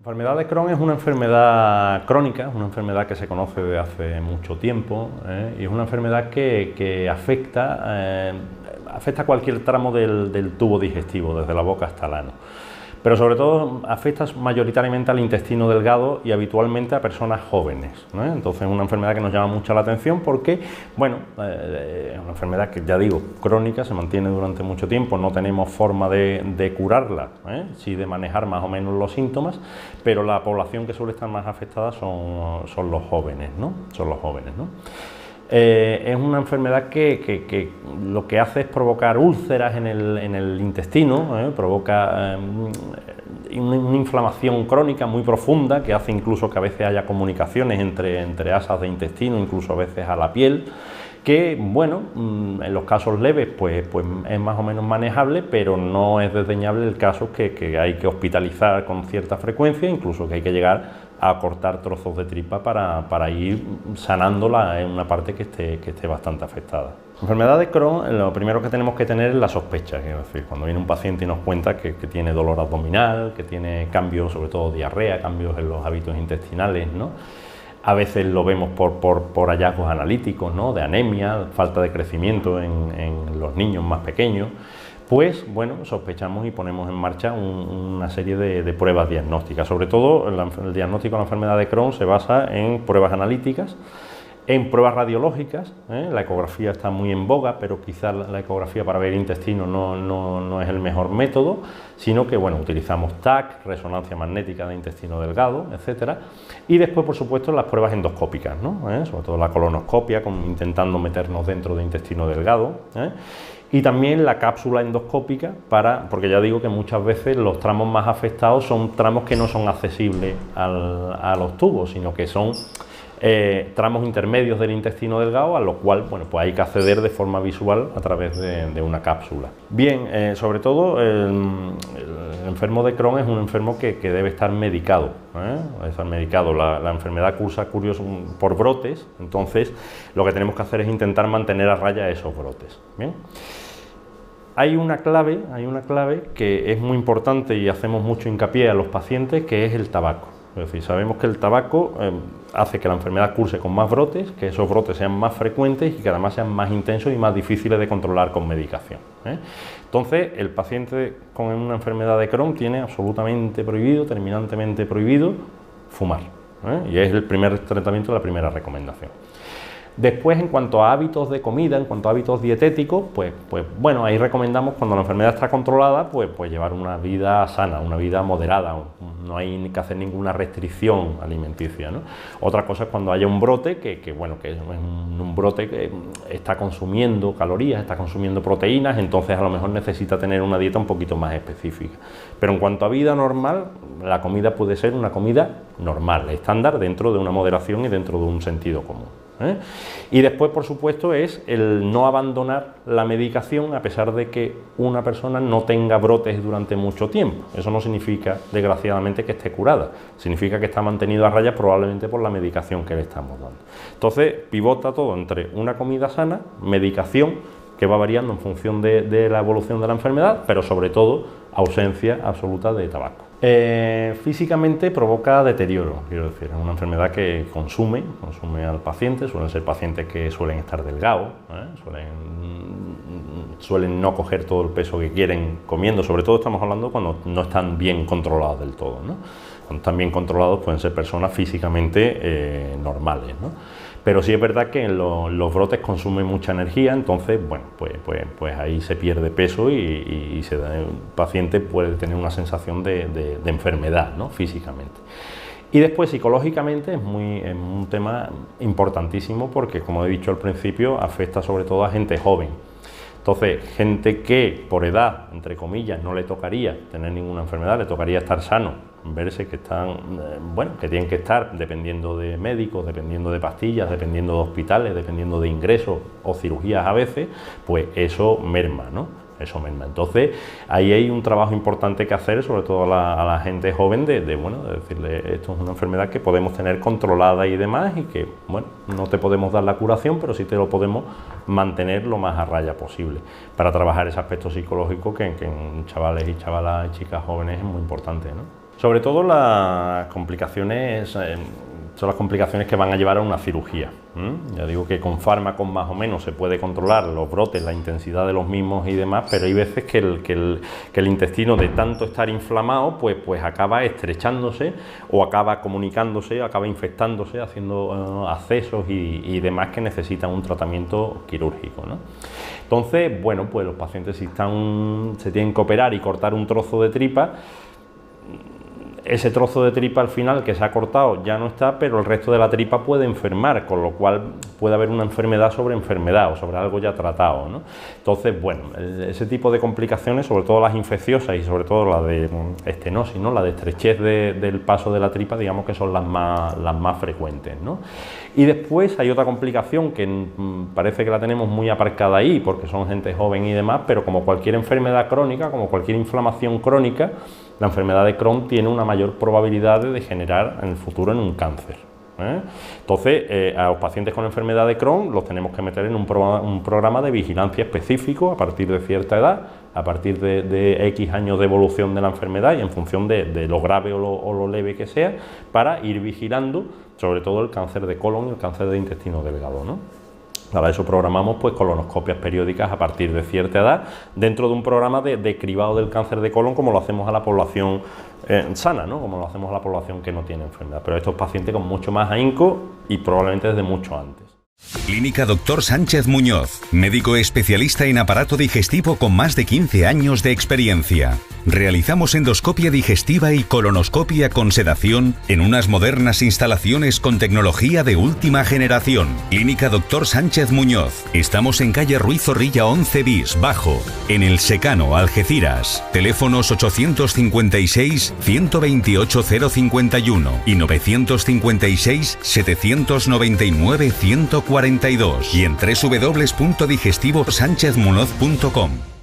La enfermedad de Crohn es una enfermedad crónica, es una enfermedad que se conoce desde hace mucho tiempo y es una enfermedad que afecta a cualquier tramo del tubo digestivo, desde la boca hasta el ano. Pero sobre todo afecta mayoritariamente al intestino delgado y habitualmente a personas jóvenes, ¿no? Entonces es una enfermedad que nos llama mucho la atención porque, bueno, es una enfermedad que, ya digo, crónica, se mantiene durante mucho tiempo, no tenemos forma de curarla, sí de manejar más o menos los síntomas, pero la población que suele estar más afectada son los jóvenes, ¿no? Son los jóvenes, ¿no? Es una enfermedad que lo que hace es provocar úlceras en el intestino, provoca una inflamación crónica muy profunda que hace incluso que a veces haya comunicaciones entre asas de intestino, incluso a veces a la piel, que, bueno, en los casos leves pues es más o menos manejable, pero no es desdeñable el caso que hay que hospitalizar con cierta frecuencia, incluso que hay que llegar a cortar trozos de tripa para ir sanándola en una parte que esté bastante afectada. La enfermedad de Crohn, lo primero que tenemos que tener es la sospecha, es decir, cuando viene un paciente y nos cuenta que tiene dolor abdominal, que tiene cambios, sobre todo diarrea, cambios en los hábitos intestinales, ¿no? A veces lo vemos por hallazgos analíticos, ¿no? De anemia, falta de crecimiento en los niños más pequeños. Pues, bueno, sospechamos y ponemos en marcha una serie de pruebas diagnósticas. Sobre todo, el diagnóstico de la enfermedad de Crohn se basa en pruebas analíticas, en pruebas radiológicas. La ecografía está muy en boga, pero quizás la ecografía para ver intestino no es el mejor método, sino que, bueno, utilizamos TAC, resonancia magnética de intestino delgado, etcétera. Y después, por supuesto, las pruebas endoscópicas, ¿no? Sobre todo la colonoscopia, intentando meternos dentro de intestino delgado, y también la cápsula endoscópica, porque ya digo que muchas veces los tramos más afectados son tramos que no son accesibles a los tubos, sino que son tramos intermedios del intestino delgado, a los cuales, bueno, pues hay que acceder de forma visual a través de una cápsula. Bien, sobre todo el enfermo de Crohn es un enfermo que debe estar medicado, debe estar medicado. La enfermedad cursa curioso por brotes, entonces lo que tenemos que hacer es intentar mantener a raya esos brotes. Bien. Hay una clave que es muy importante y hacemos mucho hincapié a los pacientes, que es el tabaco. Es decir, sabemos que el tabaco hace que la enfermedad curse con más brotes, que esos brotes sean más frecuentes y que además sean más intensos y más difíciles de controlar con medicación. Entonces, el paciente con una enfermedad de Crohn tiene absolutamente prohibido, terminantemente prohibido, fumar. Y es el primer tratamiento, la primera recomendación. Después, en cuanto a hábitos de comida, en cuanto a hábitos dietéticos, pues bueno, ahí recomendamos, cuando la enfermedad está controlada, pues llevar una vida sana, una vida moderada, no hay que hacer ninguna restricción alimenticia, ¿no? Otra cosa es cuando haya un brote, bueno, que es un brote que está consumiendo calorías, está consumiendo proteínas, entonces a lo mejor necesita tener una dieta un poquito más específica. Pero en cuanto a vida normal, la comida puede ser una comida normal, estándar, dentro de una moderación y dentro de un sentido común. Y después, por supuesto, es el no abandonar la medicación a pesar de que una persona no tenga brotes durante mucho tiempo. Eso no significa, desgraciadamente, que esté curada, significa que está mantenido a raya probablemente por la medicación que le estamos dando. Entonces, pivota todo entre una comida sana, medicación que va variando en función de la evolución de la enfermedad, pero sobre todo ausencia absoluta de tabaco. Físicamente provoca deterioro, quiero decir, es una enfermedad que consume al paciente, suelen ser pacientes que suelen estar delgados, suelen no coger todo el peso que quieren comiendo, sobre todo estamos hablando cuando no están bien controlados del todo, ¿no? Cuando están bien controlados pueden ser personas físicamente normales, ¿no? Pero sí es verdad que los brotes consumen mucha energía, entonces, bueno, pues ahí se pierde peso y el paciente puede tener una sensación de enfermedad, ¿no? Físicamente. Y después, psicológicamente, es un tema importantísimo porque, como he dicho al principio, afecta sobre todo a gente joven. Entonces, gente que por edad, entre comillas, no le tocaría tener ninguna enfermedad, le tocaría estar sano, verse que están, bueno, que tienen que estar dependiendo de médicos, dependiendo de pastillas, dependiendo de hospitales, dependiendo de ingresos o cirugías a veces, pues eso merma, ¿no? Eso merma. Entonces, ahí hay un trabajo importante que hacer, sobre todo a la gente joven, de decirle, esto es una enfermedad que podemos tener controlada y demás, y que, bueno, no te podemos dar la curación, pero sí te lo podemos mantener lo más a raya posible, para trabajar ese aspecto psicológico que en chavales y chavalas y chicas jóvenes es muy importante, ¿no? Sobre todo las complicaciones son las complicaciones que van a llevar a una cirugía. Ya digo que con fármacos más o menos se puede controlar los brotes, la intensidad de los mismos y demás, pero hay veces que el intestino, de tanto estar inflamado, pues acaba estrechándose o acaba comunicándose, acaba infectándose, haciendo accesos y demás que necesitan un tratamiento quirúrgico, ¿no? Entonces, bueno, pues los pacientes si se tienen que operar y cortar un trozo de tripa, ese trozo de tripa al final que se ha cortado ya no está, pero el resto de la tripa puede enfermar, con lo cual puede haber una enfermedad sobre enfermedad o sobre algo ya tratado, ¿no? Entonces, bueno, ese tipo de complicaciones, sobre todo las infecciosas y sobre todo la de estenosis, ¿no? La de estrechez del paso de la tripa, digamos que son las más frecuentes, ¿no? Y después hay otra complicación que parece que la tenemos muy aparcada ahí, porque son gente joven y demás, pero como cualquier enfermedad crónica, como cualquier inflamación crónica, la enfermedad de Crohn tiene una mayor probabilidad de degenerar en el futuro en un cáncer. Entonces, a los pacientes con enfermedad de Crohn los tenemos que meter en un programa de vigilancia específico a partir de cierta edad, a partir de X años de evolución de la enfermedad y en función de lo grave o lo leve que sea, para ir vigilando sobre todo el cáncer de colon y el cáncer de intestino delgado, ¿no? Para eso programamos pues colonoscopias periódicas a partir de cierta edad, dentro de un programa de cribado del cáncer de colon, como lo hacemos a la población sana, ¿no? Como lo hacemos a la población que no tiene enfermedad, pero estos pacientes con mucho más ahínco y probablemente desde mucho antes. Clínica Dr. Sánchez Muñoz, médico especialista en aparato digestivo con más de 15 años de experiencia. Realizamos endoscopia digestiva y colonoscopia con sedación en unas modernas instalaciones con tecnología de última generación. Clínica Dr. Sánchez Muñoz. Estamos en calle Ruiz Zorrilla 11 bis, Bajo, en El Secano, Algeciras. Teléfonos 856 128 051 y 956 799 142 y en www.digestivosanchezmunoz.com.